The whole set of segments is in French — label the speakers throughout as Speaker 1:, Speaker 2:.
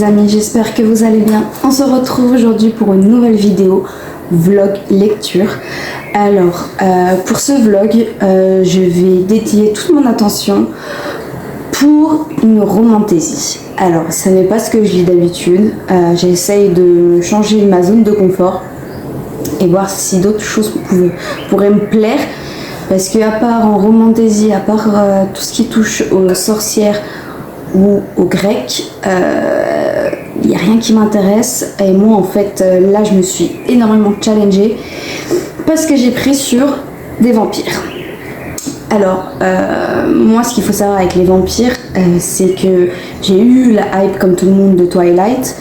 Speaker 1: amis, j'espère que vous allez bien. On se retrouve aujourd'hui pour une nouvelle vidéo vlog lecture. Alors pour ce vlog, je vais dédier toute mon attention pour une romantésie. Alors ce n'est pas ce que je lis d'habitude, j'essaye de changer ma zone de confort et voir si d'autres choses pourraient me plaire. Parce que à part en romantésie, à part tout ce qui touche aux sorcières ou aux grecs, il n'y a rien qui m'intéresse. Et moi en fait là je me suis énormément challengée parce que j'ai pris sur des vampires. Alors moi ce qu'il faut savoir avec les vampires, c'est que j'ai eu la hype comme tout le monde de Twilight,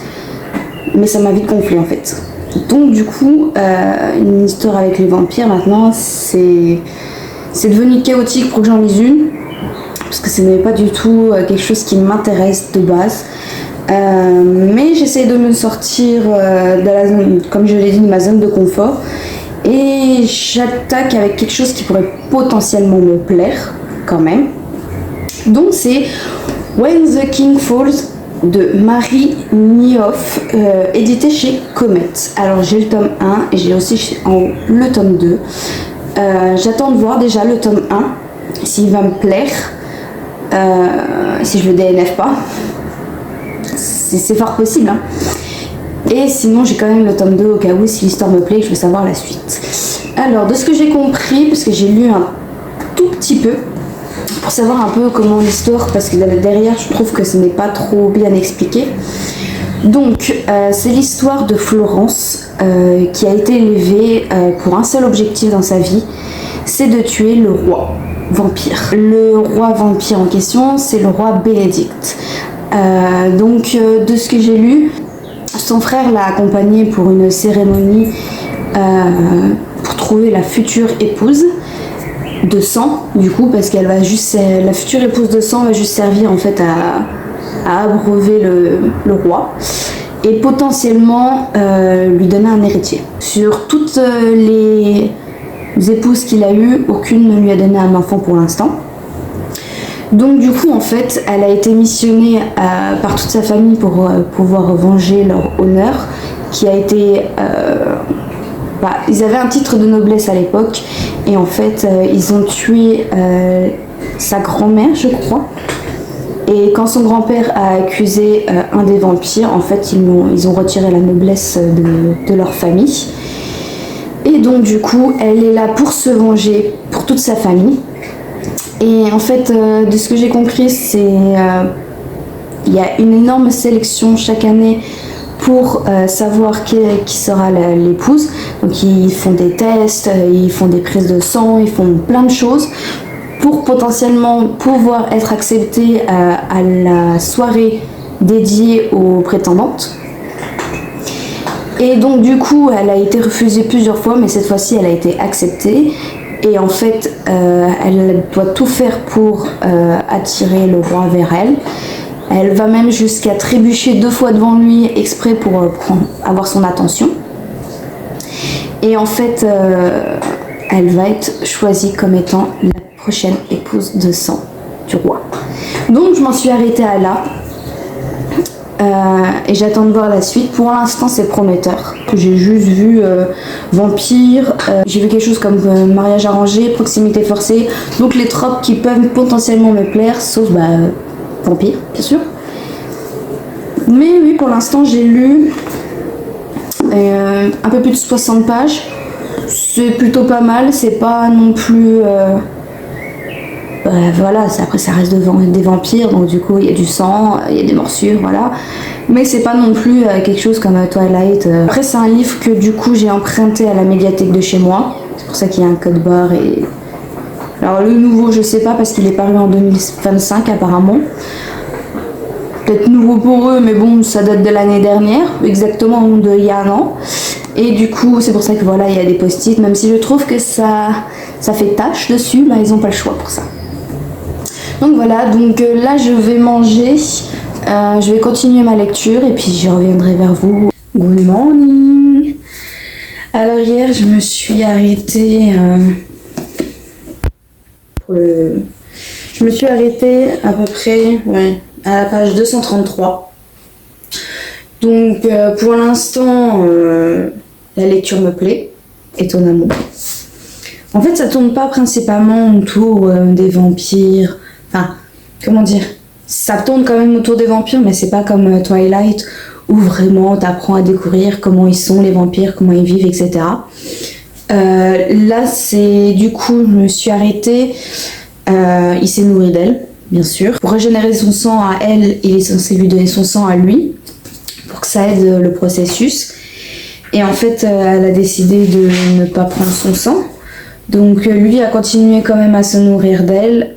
Speaker 1: mais ça m'a vite gonflé en fait. Donc du coup une histoire avec les vampires maintenant c'est devenu chaotique pour que j'en lise une, parce que ce n'est pas du tout quelque chose qui m'intéresse de base. Mais j'essaie de me sortir de la zone, comme je l'ai dit, de ma zone de confort. Et j'attaque avec quelque chose qui pourrait potentiellement me plaire quand même. Donc c'est When the King Falls de Marie Niehoff, édité chez Comet. Alors j'ai le tome 1 et j'ai aussi le tome 2. J'attends de voir déjà le tome 1, s'il va me plaire, si je le DNF pas. C'est fort possible, hein. Et sinon j'ai quand même le tome 2 au cas où, si l'histoire me plaît, je veux savoir la suite. Alors de ce que j'ai compris, parce que j'ai lu un tout petit peu, pour savoir un peu comment l'histoire, parce que derrière je trouve que ce n'est pas trop bien expliqué. Donc c'est l'histoire de Florence qui a été élevée pour un seul objectif dans sa vie, c'est de tuer le roi vampire. Le roi vampire en question, c'est le roi Bénédicte. Donc de ce que j'ai lu, son frère l'a accompagné pour une cérémonie pour trouver la future épouse de sang, du coup, parce qu'elle va juste, la future épouse de sang va juste servir en fait à abreuver le roi et potentiellement lui donner un héritier. Sur toutes les épouses qu'il a eues, aucune ne lui a donné un enfant pour l'instant. Donc du coup en fait elle a été missionnée par toute sa famille pour pouvoir venger leur honneur qui a été... ils avaient un titre de noblesse à l'époque et en fait ils ont tué sa grand-mère je crois. Et quand son grand-père a accusé un des vampires, en fait ils ont retiré la noblesse de leur famille. Et donc du coup elle est là pour se venger pour toute sa famille. Et en fait de ce que j'ai compris, c'est il y a une énorme sélection chaque année pour savoir qui sera l'épouse. Donc ils font des tests, ils font des prises de sang, ils font plein de choses pour potentiellement pouvoir être acceptés à la soirée dédiée aux prétendantes. Et donc du coup elle a été refusée plusieurs fois, mais cette fois-ci elle a été acceptée. Et en fait elle doit tout faire pour attirer le roi vers elle. Elle va même jusqu'à trébucher 2 fois devant lui exprès pour avoir son attention. Et en fait elle va être choisie comme étant la prochaine épouse de sang du roi. Donc je m'en suis arrêtée à là. Et j'attends de voir la suite. Pour l'instant c'est prometteur. J'ai juste vu vampire, j'ai vu quelque chose comme mariage arrangé, proximité forcée, donc les tropes qui peuvent potentiellement me plaire, sauf vampire bien sûr. Mais oui, pour l'instant j'ai lu un peu plus de 60 pages. C'est plutôt pas mal, c'est pas non plus... voilà, après ça reste des vampires, donc du coup il y a du sang, il y a des morsures, voilà. Mais c'est pas non plus quelque chose comme Twilight. Après c'est un livre que du coup j'ai emprunté à la médiathèque de chez moi. C'est pour ça qu'il y a un code barre et... Alors le nouveau je sais pas parce qu'il est paru en 2025 apparemment. Peut-être nouveau pour eux, mais bon ça date de l'année dernière, exactement il y a un an. Et du coup c'est pour ça que voilà, il y a des post-it, même si je trouve que ça fait tache dessus, bah ils ont pas le choix pour ça. Donc voilà, donc là je vais manger, je vais continuer ma lecture et puis je reviendrai vers vous. Good morning. Alors hier je me suis arrêtée je me suis arrêtée à peu près à la page 233. Donc pour l'instant, la lecture me plaît, étonnamment. En fait, ça tourne pas principalement autour des vampires. Enfin, comment dire? Ça tourne quand même autour des vampires, mais c'est pas comme Twilight où vraiment t'apprends à découvrir comment ils sont les vampires, comment ils vivent, etc. Là, c'est du coup, je me suis arrêtée. Il s'est nourri d'elle, bien sûr. Pour régénérer son sang à elle, il est censé lui donner son sang à lui, pour que ça aide le processus. Et en fait, elle a décidé de ne pas prendre son sang. Donc lui a continué quand même à se nourrir d'elle.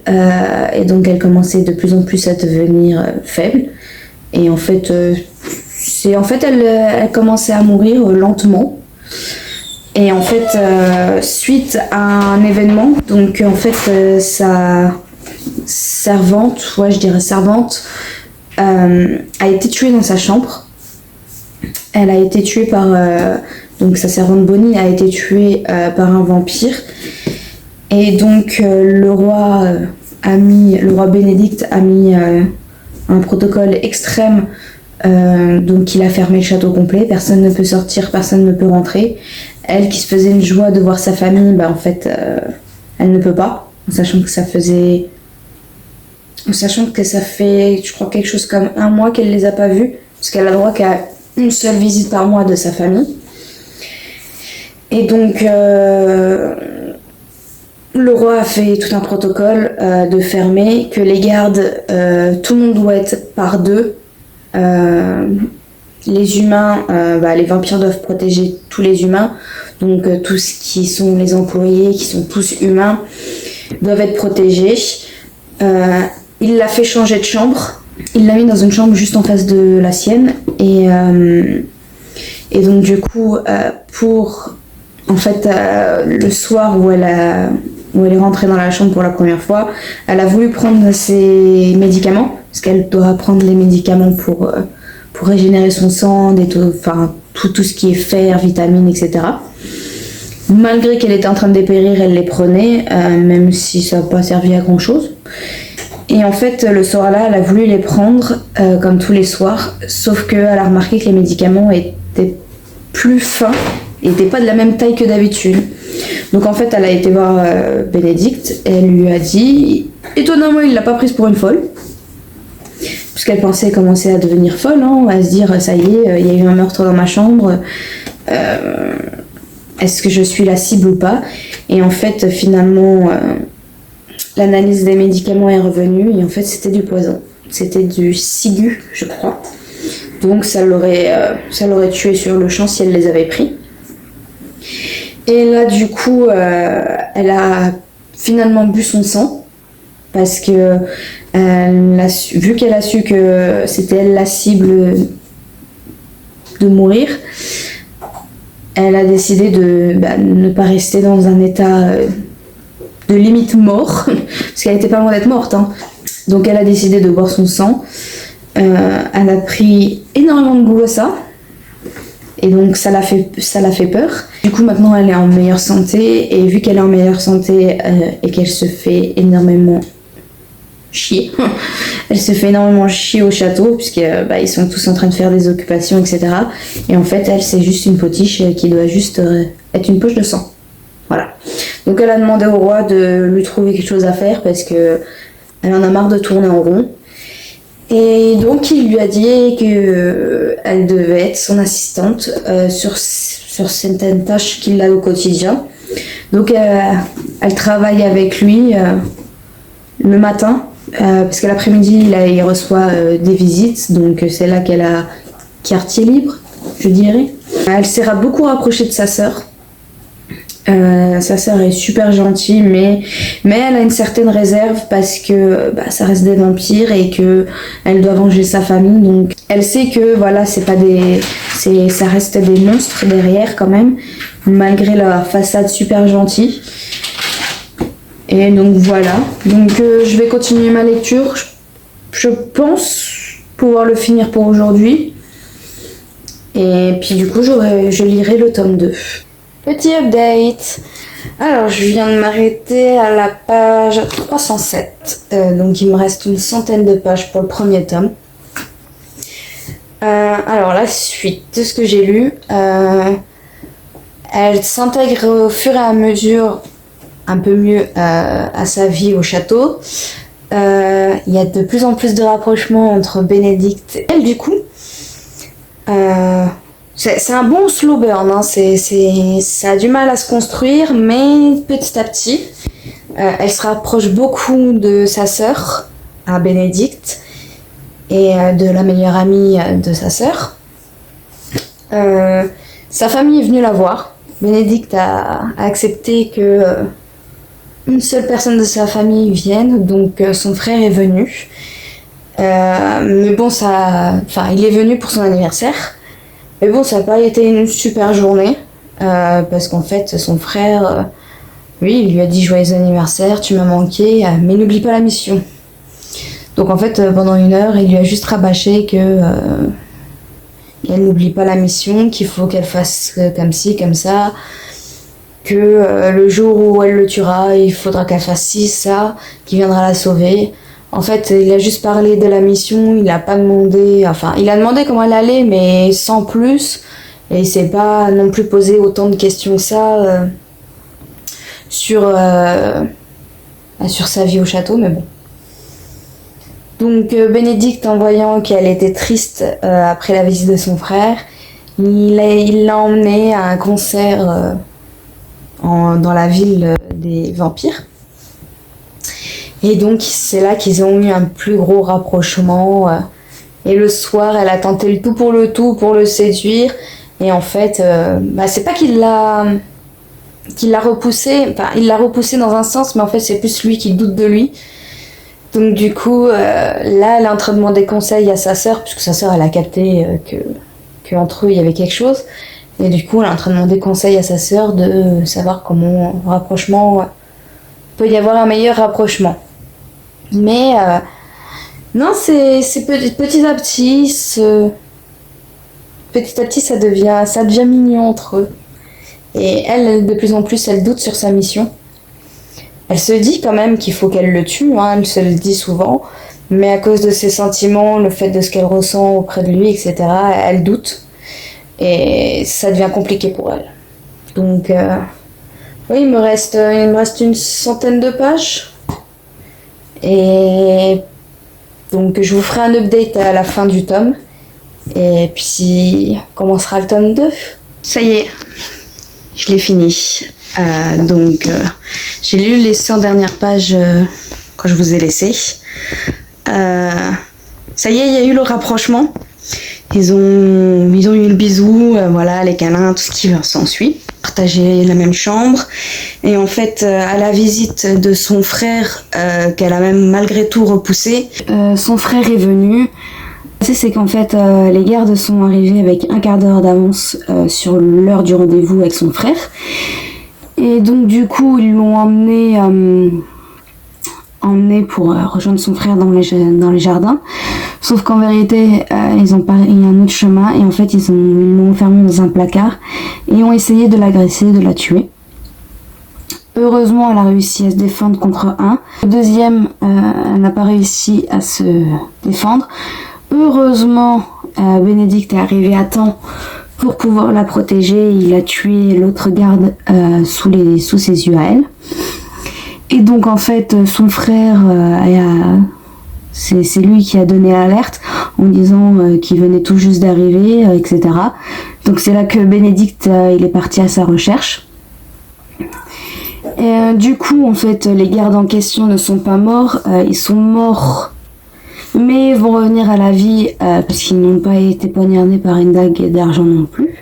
Speaker 1: Et donc elle commençait de plus en plus à devenir faible. Et en fait, elle commençait à mourir lentement. Et en fait, suite à un événement, donc en fait, sa servante, ouais, je dirais servante, a été tuée dans sa chambre. Elle a été tuée par... donc sa servante Bonnie a été tuée par un vampire. Et donc le roi Bénédicte a mis un protocole extrême. Donc il a fermé le château complet, personne ne peut sortir, personne ne peut rentrer. Elle qui se faisait une joie de voir sa famille, en fait elle ne peut pas, en sachant que ça fait je crois quelque chose comme 1 mois qu'elle les a pas vus, parce qu'elle a droit qu'à une seule visite par mois de sa famille. Et donc le roi a fait tout un protocole de fermer, que les gardes, tout le monde doit être par 2. Les humains, les vampires doivent protéger tous les humains, donc tous qui sont les employés, qui sont tous humains, doivent être protégés. Il l'a fait changer de chambre, il l'a mis dans une chambre juste en face de la sienne, et donc du coup, le soir où elle est rentrée dans la chambre pour la première fois, elle a voulu prendre ses médicaments, parce qu'elle doit prendre les médicaments pour régénérer son sang, tout ce qui est fer, vitamines, etc. Malgré qu'elle était en train de dépérir, elle les prenait, même si ça n'a pas servi à grand chose. Et en fait, le soir-là, elle a voulu les prendre, comme tous les soirs, sauf qu'elle a remarqué que les médicaments étaient plus fins, n'étaient pas de la même taille que d'habitude. Donc en fait, elle a été voir Bénédicte, et elle lui a dit, étonnamment, il l'a pas prise pour une folle, puisqu'elle pensait commencer à devenir folle, à se dire, ça y est, il y a eu un meurtre dans ma chambre, est-ce que je suis la cible ou pas? Et en fait, finalement, l'analyse des médicaments est revenue, et en fait, c'était du poison. C'était du ciguë, je crois. Donc ça l'aurait tuée sur le champ si elle les avait pris. Et là, du coup, elle a finalement bu son sang, parce que vu qu'elle a su que c'était elle la cible de mourir, elle a décidé de ne pas rester dans un état de limite mort, parce qu'elle n'était pas loin d'être morte. Donc elle a décidé de boire son sang. Elle a pris énormément de goût à ça. Et donc ça l'a fait peur. Du coup maintenant elle est en meilleure santé, et vu qu'elle est en meilleure santé et qu'elle se fait énormément chier, elle se fait énormément chier au château, puisqu'ils sont tous en train de faire des occupations, etc. Et en fait elle, c'est juste une potiche qui doit juste être une poche de sang. Voilà. Donc elle a demandé au roi de lui trouver quelque chose à faire, parce que elle en a marre de tourner en rond. Et donc il lui a dit qu'elle devait être son assistante sur certaines tâches qu'il a au quotidien. Donc elle travaille avec lui le matin, parce que l'après-midi il reçoit des visites, donc c'est là qu'elle a quartier libre, je dirais. Elle s'est beaucoup rapprochée de sa sœur. Sa sœur est super gentille, mais elle a une certaine réserve, parce que ça reste des vampires et que elle doit venger sa famille. Donc elle sait que ça reste des monstres derrière quand même, malgré leur façade super gentille. Et donc voilà. Donc je vais continuer ma lecture. Je pense pouvoir le finir pour aujourd'hui. Et puis du coup je lirai le tome 2. Petit update. Alors, je viens de m'arrêter à la page 307. Donc, il me reste une centaine de pages pour le premier tome. Alors la suite de ce que j'ai lu, elle s'intègre au fur et à mesure un peu mieux à sa vie au château. Il y a de plus en plus de rapprochements entre Bénédicte et elle du coup. C'est un bon slow burn, hein. Ça a du mal à se construire, mais petit à petit, elle se rapproche beaucoup de sa sœur, à Bénédicte, et de la meilleure amie de sa sœur. Sa famille est venue la voir. Bénédicte a accepté que une seule personne de sa famille vienne, donc son frère est venu. Mais bon, il est venu pour son anniversaire. Mais bon, ça n'a pas été une super journée, parce qu'en fait, son frère, lui, il lui a dit joyeux anniversaire, tu m'as manqué, mais n'oublie pas la mission. Donc en fait, pendant 1 heure, il lui a juste rabâché que qu'elle n'oublie pas la mission, qu'il faut qu'elle fasse comme ci, comme ça, que le jour où elle le tuera, il faudra qu'elle fasse ci, ça, qu'il viendra la sauver. En fait, il a juste parlé de la mission, il a pas demandé... Enfin, il a demandé comment elle allait, mais sans plus. Et il s'est pas non plus posé autant de questions que ça sur sa vie au château, mais bon. Donc, Bénédicte, en voyant qu'elle était triste après la visite de son frère, il l'a emmenée à un concert dans la ville des vampires. Et donc c'est là qu'ils ont eu un plus gros rapprochement. Et le soir, elle a tenté le tout pour le séduire. Et en fait, c'est pas qu'il l'a repoussé. Enfin, il l'a repoussé dans un sens, mais en fait c'est plus lui qui doute de lui. Donc du coup, là, elle est en train de demander conseil à sa sœur, puisque sa sœur, elle a capté que entre eux il y avait quelque chose. Et du coup, elle est en train de demander conseil à sa sœur de savoir comment peut y avoir un meilleur rapprochement. Mais non, c'est petit à petit, ça devient mignon entre eux. Et elle, de plus en plus, elle doute sur sa mission. Elle se dit quand même qu'il faut qu'elle le tue, hein, elle se le dit souvent, mais à cause de ses sentiments, le fait de ce qu'elle ressent auprès de lui, etc., elle doute. Et ça devient compliqué pour elle. Donc, oui, il me reste une centaine de pages. Et donc je vous ferai un update à la fin du tome. Et puis commencera le tome 2. Ça y est, je l'ai fini. J'ai lu les 100 dernières pages quand je vous ai laissé. Ça y est, il y a eu le rapprochement. Ils ont eu le bisou, voilà, les câlins, tout ce qui s'ensuit. Partager la même chambre. Et en fait, à la visite de son frère, qu'elle a même malgré tout repoussé, son frère est venu. C'est qu'en fait, les gardes sont arrivés avec 1/4 d'heure d'avance sur l'heure du rendez-vous avec son frère. Et donc du coup, ils l'ont emmené pour rejoindre son frère dans les jardins. Sauf qu'en vérité, ils ont pris un autre chemin et en fait, ils l'ont enfermé dans un placard et ont essayé de l'agresser, de la tuer. Heureusement, elle a réussi à se défendre contre un. Le deuxième, elle n'a pas réussi à se défendre. Heureusement, Bénédicte est arrivé à temps pour pouvoir la protéger. Il a tué l'autre garde sous ses yeux à elle. Et donc en fait, son frère, c'est lui qui a donné l'alerte en disant qu'il venait tout juste d'arriver, etc. Donc c'est là que Bénédicte, il est parti à sa recherche. Et du coup, en fait, les gardes en question ne sont pas morts, ils sont morts, mais vont revenir à la vie parce qu'ils n'ont pas été poignardés par une dague d'argent non plus.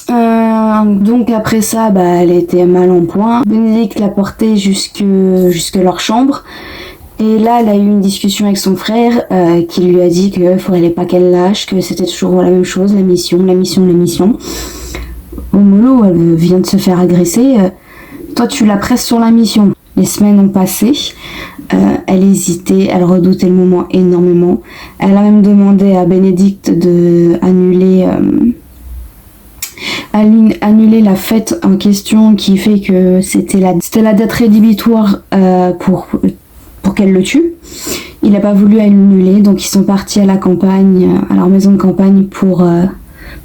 Speaker 1: Donc après ça, elle était mal en point. Bénédicte l'a portée jusque leur chambre. Et là, elle a eu une discussion avec son frère qui lui a dit qu'il fallait pas qu'elle lâche, que c'était toujours la même chose, la mission. Au mollo, elle vient de se faire agresser. Toi, tu la presses sur la mission. Les semaines ont passé. Elle hésitait, elle redoutait le moment énormément. Elle a même demandé à Bénédicte de annuler la fête en question, qui fait que c'était la date rédhibitoire pour qu'elle le tue. il n'a pas voulu annuler, donc ils sont partis à la campagne, à leur maison de campagne pour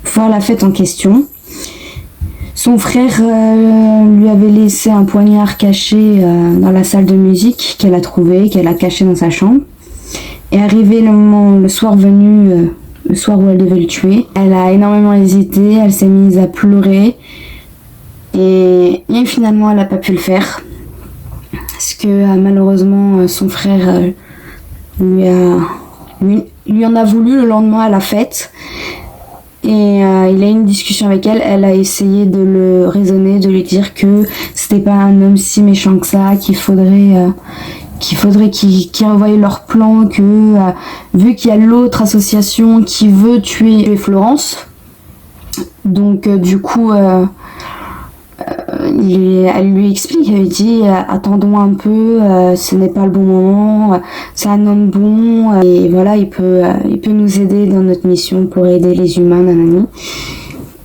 Speaker 1: faire la fête en question. Son frère lui avait laissé un poignard caché dans la salle de musique qu'elle a trouvé, qu'elle a caché dans sa chambre. Et arrivé le soir venu, le soir où elle devait le tuer, elle a énormément hésité, elle s'est mise à pleurer et finalement elle n'a pas pu le faire parce que malheureusement son frère lui en a voulu le lendemain à la fête. Et il a eu une discussion avec elle, elle a essayé de le raisonner, de lui dire que c'était pas un homme si méchant que ça, qu'il faudrait qu'ils revoient leur plan, que vu qu'il y a l'autre association qui veut tuer Florence, donc du coup elle lui explique, elle lui dit attendons un peu, ce n'est pas le bon moment, c'est un homme bon et voilà, il peut nous aider dans notre mission pour aider les humains, nanani.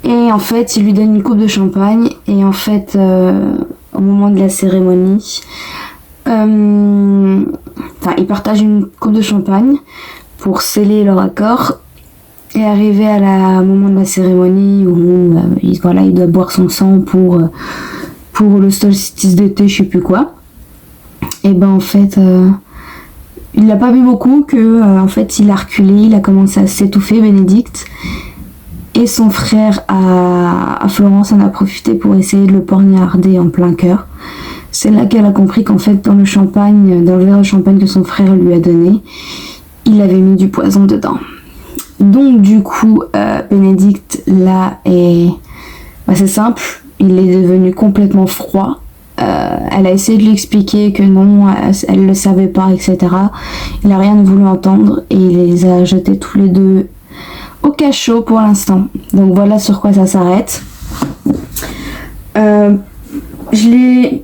Speaker 1: Et en fait il lui donne une coupe de champagne et en fait au moment de la cérémonie ils partagent une coupe de champagne pour sceller leur accord. Et arrivé au moment de la cérémonie où il doit boire son sang pour le solstice d'été, je sais plus quoi. Et ben en fait, il n'a pas bu beaucoup, en fait il a reculé, il a commencé à s'étouffer, Bénédicte. Et son frère à Florence en a profité pour essayer de le poignarder en plein cœur. C'est là qu'elle a compris qu'en fait dans le verre de champagne que son frère lui a donné, il avait mis du poison dedans. Donc du coup, Bénédicte là c'est simple, il est devenu complètement froid. Elle a essayé de lui expliquer que non, elle le savait pas, etc. Il a rien voulu entendre et il les a jetés tous les deux au cachot pour l'instant. Donc voilà sur quoi ça s'arrête.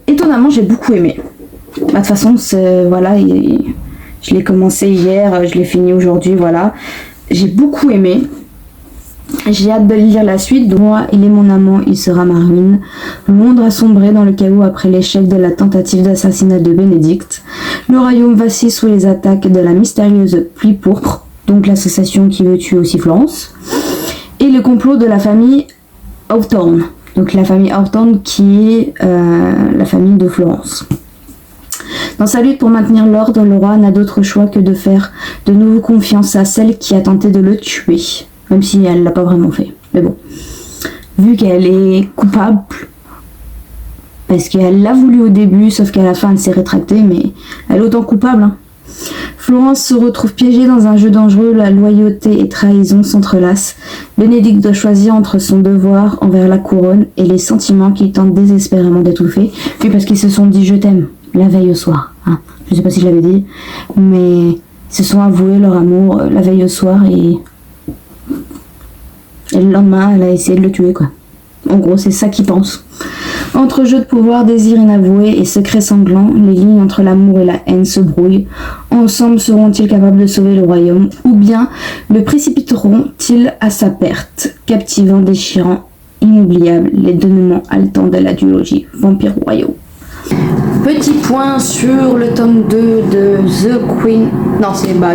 Speaker 1: Étonnamment, j'ai beaucoup aimé. De toute façon, je l'ai commencé hier, je l'ai fini aujourd'hui, voilà. J'ai beaucoup aimé. J'ai hâte de lire la suite. Moi, il est mon amant, il sera ma ruine. Londres a sombré dans le chaos après l'échec de la tentative d'assassinat de Bénédicte. Le royaume vacille sous les attaques de la mystérieuse pluie pourpre, donc l'association qui veut tuer aussi Florence, et le complot de la famille Hawthorne. Donc la famille Hawthorne qui est la famille de Florence. Dans sa lutte pour maintenir l'ordre, le roi n'a d'autre choix que de faire de nouveau confiance à celle qui a tenté de le tuer. Même si elle l'a pas vraiment fait. Mais bon. Vu qu'elle est coupable, parce qu'elle l'a voulu au début, sauf qu'à la fin elle s'est rétractée, mais elle est autant coupable. Florence se retrouve piégée dans un jeu dangereux, la loyauté et trahison s'entrelacent. Bénédicte doit choisir entre son devoir envers la couronne et les sentiments qu'il tente désespérément d'étouffer. Puis parce qu'ils se sont dit je t'aime la veille au soir. Je sais pas si je l'avais dit, mais ils se sont avoués leur amour la veille au soir et le lendemain elle a essayé de le tuer quoi. En gros c'est ça qu'ils pensent. Entre jeu de pouvoir, désir inavoué et secret sanglant, les lignes entre l'amour et la haine se brouillent. Ensemble seront-ils capables de sauver le royaume, ou bien le précipiteront-ils à sa perte, captivant, déchirant, inoubliable, les dénouements haletants de la duologie Vampire Royaux. Petit point sur le tome 2 de The Queen. Non,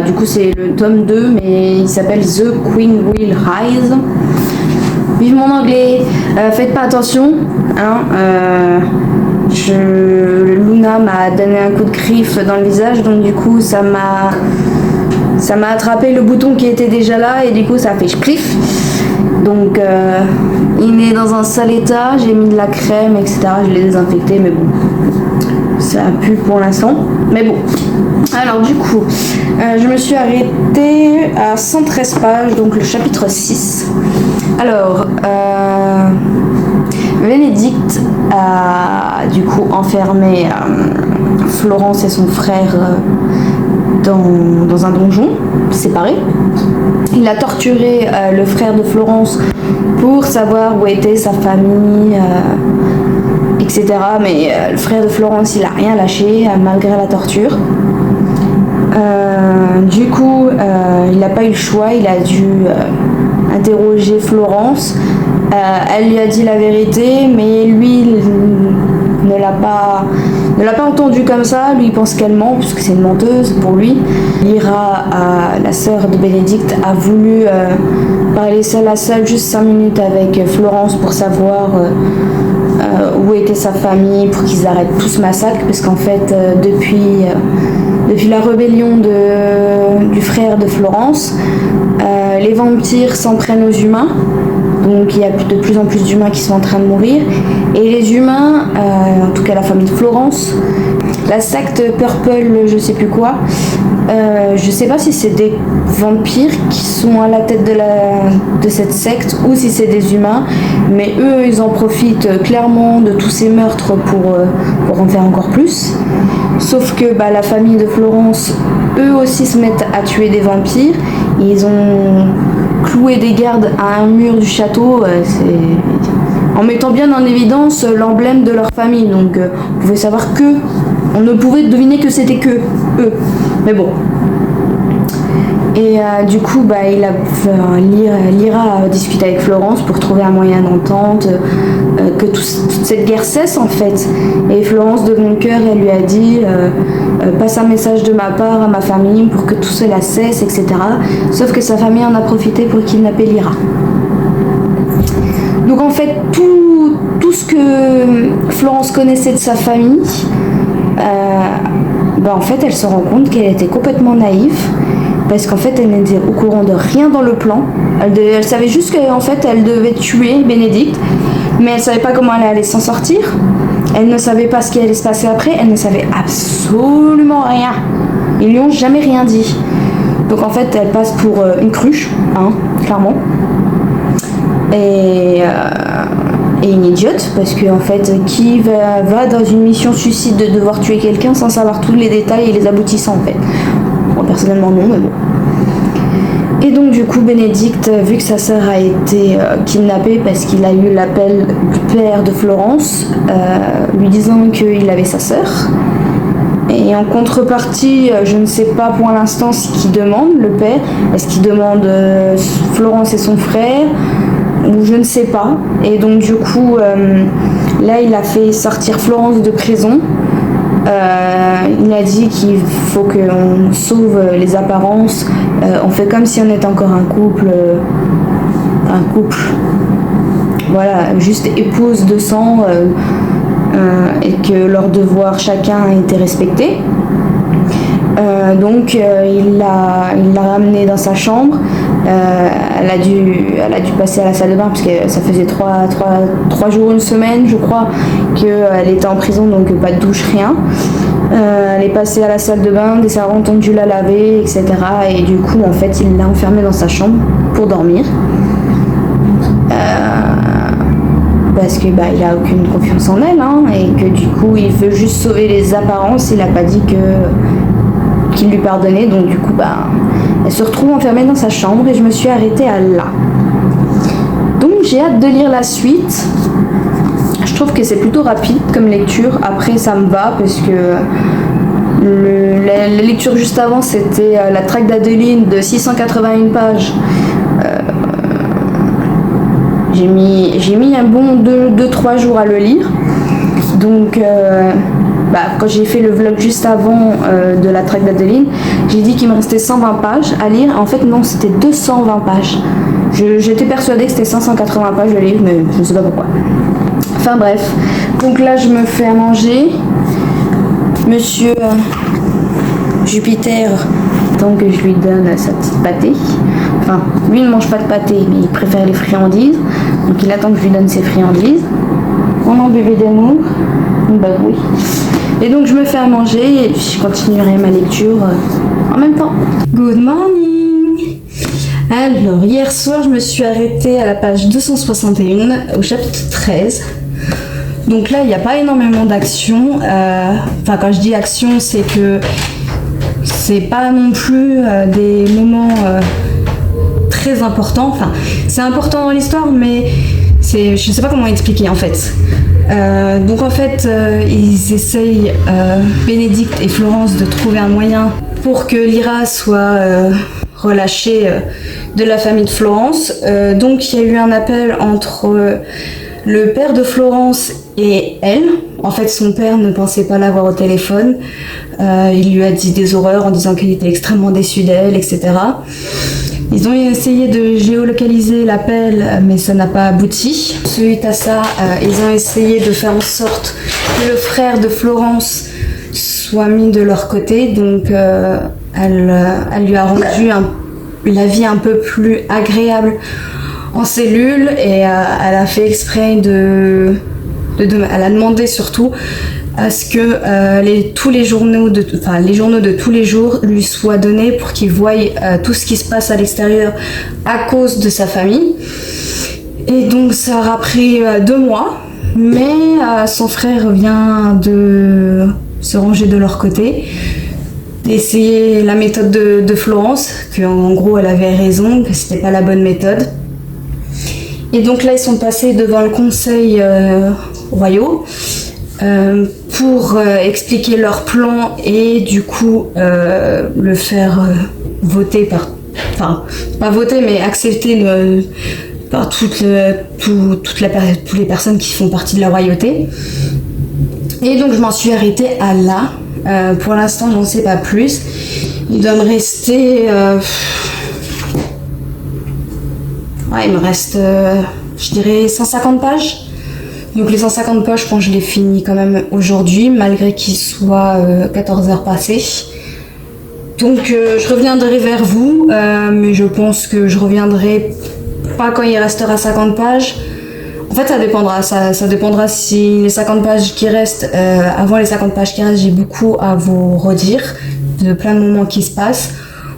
Speaker 1: du coup c'est le tome 2, mais il s'appelle The Queen Will Rise. Vive mon anglais, faites pas attention, Luna m'a donné un coup de griffe dans le visage, donc du coup ça m'a attrapé le bouton qui était déjà là et du coup ça a fait spliff. Donc il est dans un sale état, j'ai mis de la crème, etc. Je l'ai désinfecté, mais bon, ça pue pour l'instant. Mais bon, alors du coup, je me suis arrêtée à 113 pages, donc le chapitre 6. Alors, Bénédicte a du coup enfermé Florence et son frère dans un donjon séparé. Il a torturé le frère de Florence pour savoir où était sa famille, etc. Mais le frère de Florence, il a rien lâché malgré la torture. Du coup, il n'a pas eu le choix, il a dû interroger Florence. Elle lui a dit la vérité, mais lui il ne l'a pas ne l'a pas entendu comme ça. Lui, il pense qu'elle ment, puisque c'est une menteuse pour lui. Lyra, la sœur de Bénédicte, a voulu parler seule à seule, juste 5 minutes avec Florence pour savoir où était sa famille, pour qu'ils arrêtent tout ce massacre, parce qu'en fait, depuis la rébellion du frère de Florence, les vampires s'en prennent aux humains. Donc il y a de plus en plus d'humains qui sont en train de mourir. Et les humains, en tout cas la famille de Florence, la secte Purple, je sais plus quoi, je sais pas si c'est des vampires qui sont à la tête de cette secte ou si c'est des humains, mais eux ils en profitent clairement de tous ces meurtres pour en faire encore plus. Sauf que la famille de Florence, eux aussi se mettent à tuer des vampires. Ils ont cloué des gardes à un mur du château, en mettant bien en évidence l'emblème de leur famille. Donc on pouvait savoir que, on ne pouvait deviner que c'était que eux. Mais bon. Et du coup, Lyra a discuté avec Florence pour trouver un moyen d'entente, que toute cette guerre cesse en fait. Et Florence, de bon cœur, elle lui a dit passe un message de ma part à ma famille pour que tout cela cesse, etc. Sauf que sa famille en a profité pour kidnapper Lyra. Donc en fait, tout ce que Florence connaissait de sa famille, en fait, elle se rend compte qu'elle était complètement naïve. Parce qu'en fait, elle n'était au courant de rien dans le plan. Elle savait juste qu'en fait, elle devait tuer Bénédicte, mais elle savait pas comment elle allait s'en sortir. Elle ne savait pas ce qui allait se passer après. Elle ne savait absolument rien. Ils lui ont jamais rien dit. Donc en fait, elle passe pour une cruche, clairement. Et une idiote, parce que en fait, qui va dans une mission suicide de devoir tuer quelqu'un sans savoir tous les détails et les aboutissants en fait. Personnellement non, mais bon. Et donc du coup Bénédicte, vu que sa sœur a été kidnappée parce qu'il a eu l'appel du père de Florence lui disant qu'il avait sa sœur, et en contrepartie, je ne sais pas pour l'instant ce qu'il demande, le père. Est-ce qu'il demande Florence et son frère, ou je ne sais pas. Et donc du coup là il a fait sortir Florence de prison. Il a dit qu'il faut qu'on sauve les apparences. On fait comme si on était encore un couple, voilà, juste épouse de sang, et que leur devoir chacun a été respecté. Donc il l'a ramenée dans sa chambre. Elle a dû passer à la salle de bain parce que ça faisait 3 jours, une semaine je crois qu'elle était en prison, donc pas de douche, rien. Elle est passée à la salle de bain, des servantes ont dû la laver, etc. Et du coup en fait il l'a enfermée dans sa chambre pour dormir. Parce que il a aucune confiance en elle, et que du coup il veut juste sauver les apparences. Il n'a pas dit qu'il lui pardonnait, donc du coup elle se retrouve enfermée dans sa chambre et je me suis arrêtée à là. Donc j'ai hâte de lire la suite. Je trouve que c'est plutôt rapide comme lecture. Après ça me va parce que la lecture juste avant c'était la traque d'Adeline de 681 pages. J'ai mis un bon 2-3 jours à le lire. Donc quand j'ai fait le vlog juste avant de la traque d'Adeline, j'ai dit qu'il me restait 120 pages à lire. En fait non, c'était 220 pages. J'étais persuadée que c'était 580 pages à lire, mais je ne sais pas pourquoi. Enfin bref, donc là je me fais à manger. Monsieur Jupiter, tant que je lui donne sa petite pâtée. Enfin, lui il ne mange pas de pâté, mais il préfère les friandises. Donc il attend que je lui donne ses friandises. Mon bébé d'amour. Oui. Et donc je me fais à manger et puis je continuerai ma lecture en même temps. Good morning. Alors hier soir je me suis arrêtée à la page 261 au chapitre 13. Donc là il n'y a pas énormément d'action. Enfin quand je dis action c'est que c'est pas non plus des moments très importants. Enfin c'est important dans l'histoire mais je sais pas comment expliquer en fait. Donc en fait ils essayent, Bénédicte et Florence, de trouver un moyen pour que Lyra soit relâchée de la famille de Florence. Donc il y a eu un appel entre le père de Florence Et elle, en fait, son père ne pensait pas l'avoir au téléphone. Il lui a dit des horreurs en disant qu'il était extrêmement déçu d'elle, etc. Ils ont essayé de géolocaliser l'appel, mais ça n'a pas abouti. Suite à ça, ils ont essayé de faire en sorte que le frère de Florence soit mis de leur côté. Donc, elle lui a rendu la vie un peu plus agréable en cellule et elle a fait exprès elle a demandé surtout à ce que tous les journaux de tous les jours lui soient donnés pour qu'il voie tout ce qui se passe à l'extérieur à cause de sa famille. Et donc ça aura pris 2 mois, mais son frère vient de se ranger de leur côté, d'essayer la méthode de Florence, qu'en gros elle avait raison, que c'était pas la bonne méthode. Et donc là ils sont passés devant le conseil royaux pour expliquer leur plan et du coup le faire voter pas voter mais accepter par toutes les personnes qui font partie de la royauté. Et donc je m'en suis arrêtée à là. Pour l'instant j'en sais pas plus. Il doit me rester il me reste je dirais 150 pages. Donc les 150 pages, je pense que je les finis quand même aujourd'hui, malgré qu'il soit 14 heures passées. Donc je reviendrai vers vous, mais je pense que je reviendrai pas quand il restera 50 pages. En fait, ça dépendra si les 50 pages qui restent, avant les 50 pages qui restent, j'ai beaucoup à vous redire, de plein de moments qui se passent.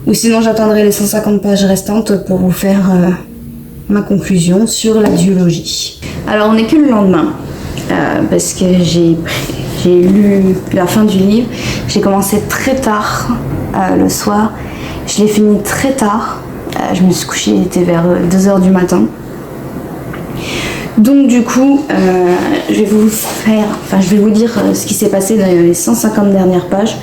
Speaker 1: Ou sinon, j'attendrai les 150 pages restantes pour vous faire ma conclusion sur la duologie. Alors on n'est que le lendemain, parce que j'ai lu la fin du livre. J'ai commencé très tard le soir, je l'ai fini très tard, je me suis couchée, il était vers 2h du matin. Donc du coup, je vais vous dire ce qui s'est passé dans les 150 dernières pages.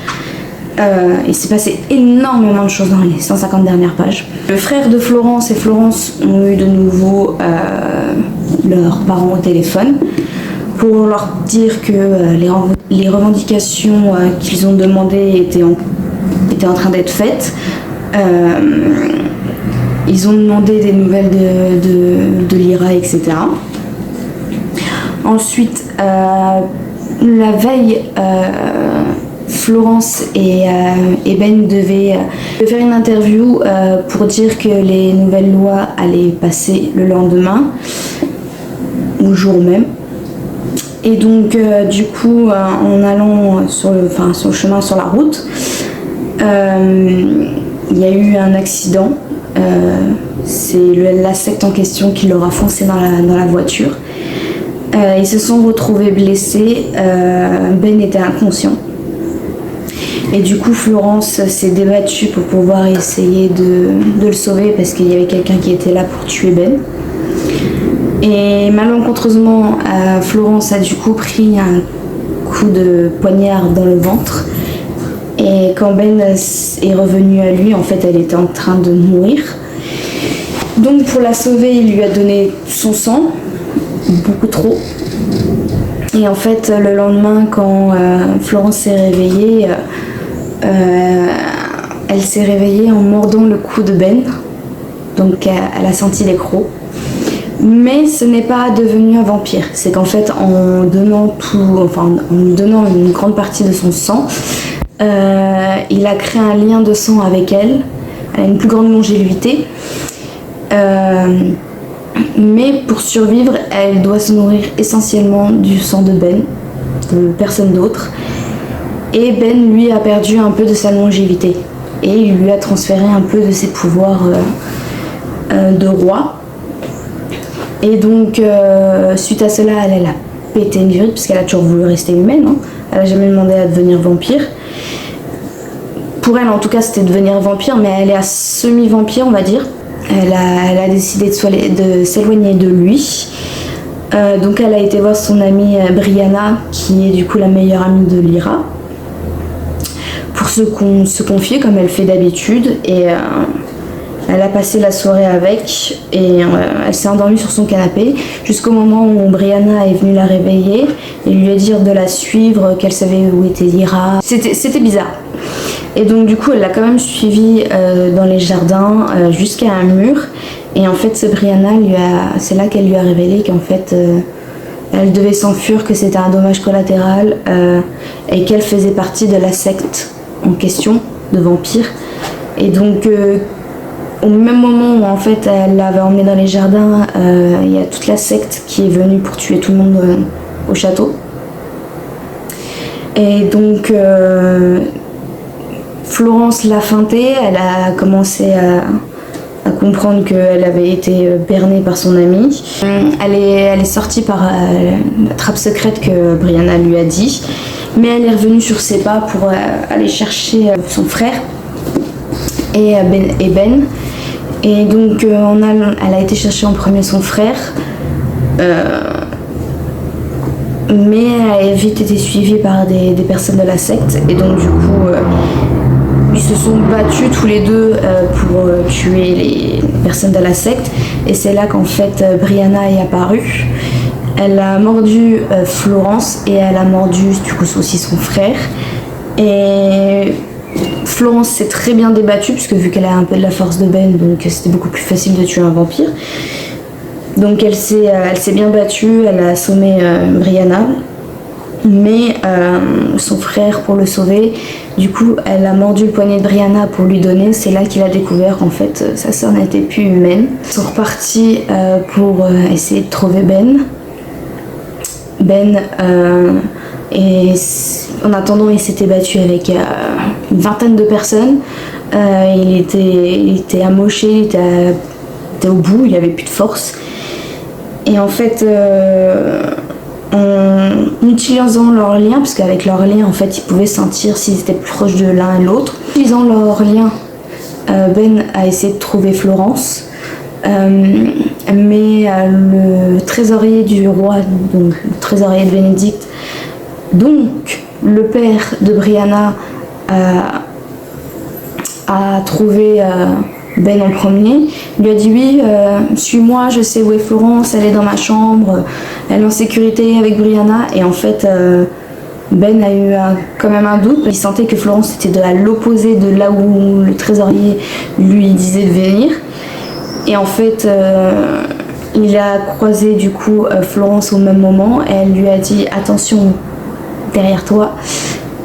Speaker 1: Il s'est passé énormément de choses dans les 150 dernières pages. Le frère de Florence et Florence ont eu de nouveau leurs parents au téléphone pour leur dire que les revendications qu'ils ont demandées étaient en train d'être faites. Ils ont demandé des nouvelles de Lyra, etc. Ensuite, la veille, Florence et Ben devaient faire une interview pour dire que les nouvelles lois allaient passer le lendemain, ou le jour même. Et donc, du coup, en allant sur le chemin, sur la route, il y a eu un accident. C'est la secte en question qui leur a foncé dans la voiture. Ils se sont retrouvés blessés. Ben était inconscient. Et du coup, Florence s'est débattue pour pouvoir essayer de le sauver parce qu'il y avait quelqu'un qui était là pour tuer Ben. Et malencontreusement, Florence a du coup pris un coup de poignard dans le ventre. Et quand Ben est revenu à lui, en fait, elle était en train de mourir. Donc pour la sauver, il lui a donné son sang, beaucoup trop. Et en fait, le lendemain, quand Florence s'est réveillée, elle s'est réveillée en mordant le cou de Ben. Donc elle a senti les crocs. Mais ce n'est pas devenu un vampire. C'est qu'en fait, en donnant une grande partie de son sang, il a créé un lien de sang avec elle. Elle a une plus grande longévité. Mais pour survivre, elle doit se nourrir essentiellement du sang de Ben, de personne d'autre. Et Ben, lui, a perdu un peu de sa longévité. Et il lui a transféré un peu de ses pouvoirs de roi. Et donc, suite à cela, elle a pété une durite, puisqu'elle a toujours voulu rester humaine. Hein. Elle n'a jamais demandé à devenir vampire. Pour elle, en tout cas, c'était devenir vampire, mais elle est à semi-vampire, on va dire. Elle a décidé de s'éloigner de lui. Donc elle a été voir son amie Brianna, qui est du coup la meilleure amie de Lyra, pour se confier comme elle fait d'habitude. Et Elle a passé la soirée avec et elle s'est endormie sur son canapé jusqu'au moment où Brianna est venue la réveiller et lui a dit de la suivre, qu'elle savait où était Lyra. C'était bizarre. Et donc du coup elle l'a quand même suivie dans les jardins jusqu'à un mur. Et en fait c'est là qu'elle lui a révélé qu'en fait elle devait s'enfuir, que c'était un dommage collatéral et qu'elle faisait partie de la secte en question de vampires. Et donc au même moment où en fait elle l'avait emmenée dans les jardins, il y a toute la secte qui est venue pour tuer tout le monde au château. Et donc Florence l'a feintée, elle a commencé à comprendre qu'elle avait été bernée par son amie. Elle est sortie par la trappe secrète que Brianna lui a dit, mais elle est revenue sur ses pas pour aller chercher son frère et Ben. Et donc elle a été chercher en premier son frère, mais elle a vite été suivie par des personnes de la secte. Et donc du coup ils se sont battus tous les deux pour tuer les personnes de la secte. Et c'est là qu'en fait Brianna est apparue. Elle a mordu Florence et elle a mordu du coup aussi son frère. Et Florence s'est très bien débattue puisque vu qu'elle a un peu de la force de Ben, donc c'était beaucoup plus facile de tuer un vampire. Donc elle s'est bien battue, elle a assommé Brianna. Mais son frère, pour le sauver, du coup elle a mordu le poignet de Brianna pour lui donner. C'est là qu'il a découvert qu'en fait sa sœur n'était plus humaine. Ils sont repartis pour essayer de trouver Ben. Et en attendant il s'était battu avec une vingtaine de personnes. Il était amoché, il était au bout, il avait plus de force. Et en fait en utilisant leur lien, parce qu'avec leur lien en fait ils pouvaient sentir s'ils étaient plus proches de l'un et l'autre. En utilisant leur lien, Ben a essayé de trouver Florence, mais le trésorier du roi, donc le trésorier de Bénédicte, donc le père de Brianna, a trouvé Ben en premier. Il lui a dit oui, suis-moi, je sais où est Florence, elle est dans ma chambre, elle est en sécurité avec Brianna. Et en fait Ben a eu quand même un doute, il sentait que Florence était à l'opposé de là où le trésorier lui disait de venir. Et en fait il a croisé du coup Florence au même moment et elle lui a dit attention derrière toi.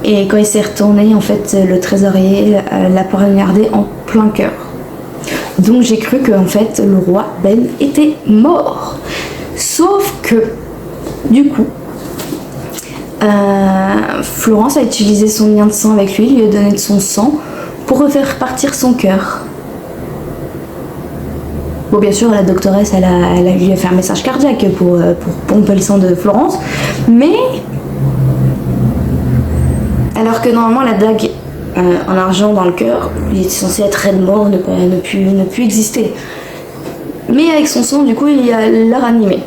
Speaker 1: Et quand il s'est retourné, en fait le trésorier l'a poignardé en plein cœur. Donc j'ai cru que en fait le roi Ben était mort. Sauf que du coup Florence a utilisé son lien de sang avec lui, lui a donné de son sang pour refaire partir son cœur. Bon, bien sûr la doctoresse lui a fait un message cardiaque pour pomper le sang de Florence, mais alors que normalement la dague en argent dans le cœur, il était censé être raide mort, ne plus exister. Mais avec son sang, du coup, il l'a ranimé.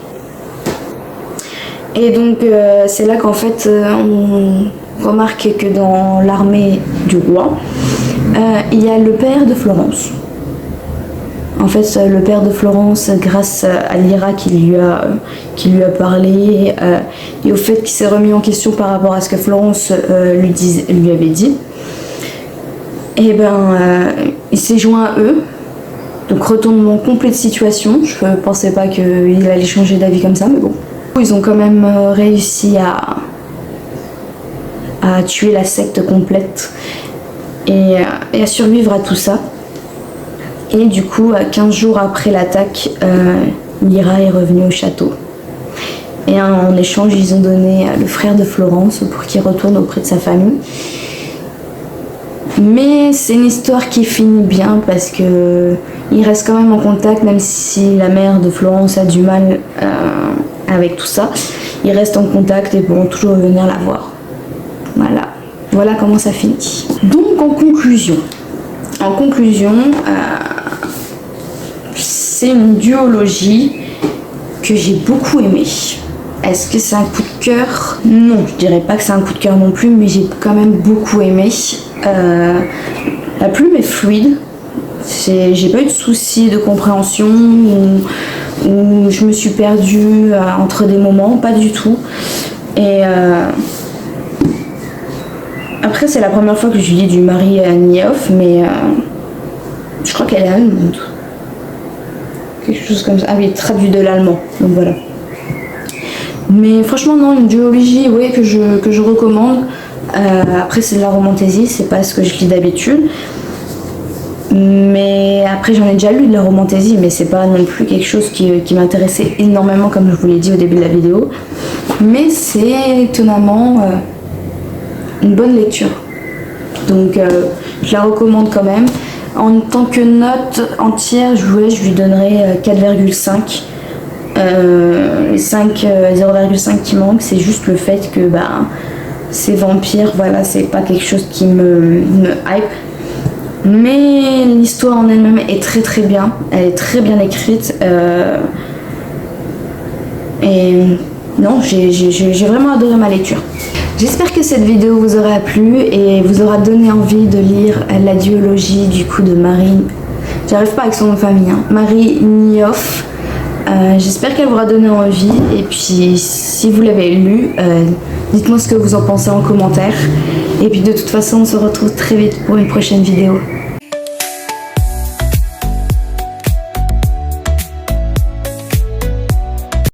Speaker 1: Et donc, c'est là qu'en fait, on remarque que dans l'armée du roi, il y a le père de Florence. En fait, le père de Florence, grâce à Lyra qui lui a parlé et au fait qu'il s'est remis en question par rapport à ce que Florence lui avait dit, et il s'est joint à eux. Donc retournement complet de situation. Je ne pensais pas qu'il allait changer d'avis comme ça, mais bon. Ils ont quand même réussi à tuer la secte complète et à survivre à tout ça. Et du coup, 15 jours après l'attaque, Lyra est revenue au château. Et en échange, ils ont donné le frère de Florence pour qu'il retourne auprès de sa famille. Mais c'est une histoire qui finit bien parce que ils restent quand même en contact, même si la mère de Florence a du mal avec tout ça. Ils restent en contact et pourront toujours venir la voir. Voilà comment ça finit. Donc en conclusion, c'est une duologie que j'ai beaucoup aimée. Est-ce que c'est un coup de cœur? Non, je dirais pas que c'est un coup de cœur non plus, mais j'ai quand même beaucoup aimé. La plume est fluide, J'ai pas eu de soucis de compréhension ou je me suis perdue entre des moments, pas du tout. Et après, c'est la première fois que je lis du Marie Niehoff, mais je crois qu'elle est allemande. Quelque chose comme ça. Ah oui, traduit de l'allemand, donc voilà. Mais franchement, non, une duologie, oui, que je recommande. Après, c'est de la romantaisie, c'est pas ce que je lis d'habitude. Mais après, j'en ai déjà lu de la romantaisie, mais c'est pas non plus quelque chose qui m'intéressait énormément, comme je vous l'ai dit au début de la vidéo. Mais c'est étonnamment une bonne lecture. Donc, je la recommande quand même. En tant que note entière, je lui donnerais 4,5. Les 0,5 qui manque, c'est juste le fait que ces vampires, voilà, c'est pas quelque chose qui me hype. Mais l'histoire en elle-même est très très bien, elle est très bien écrite. Et non, j'ai vraiment adoré ma lecture. J'espère que cette vidéo vous aura plu et vous aura donné envie de lire la duologie du coup de Marie. J'arrive pas avec son nom de famille, hein. Marie Niehoff. J'espère qu'elle vous aura donné envie. Et puis si vous l'avez lu, dites-moi ce que vous en pensez en commentaire. Et puis de toute façon, on se retrouve très vite pour une prochaine vidéo.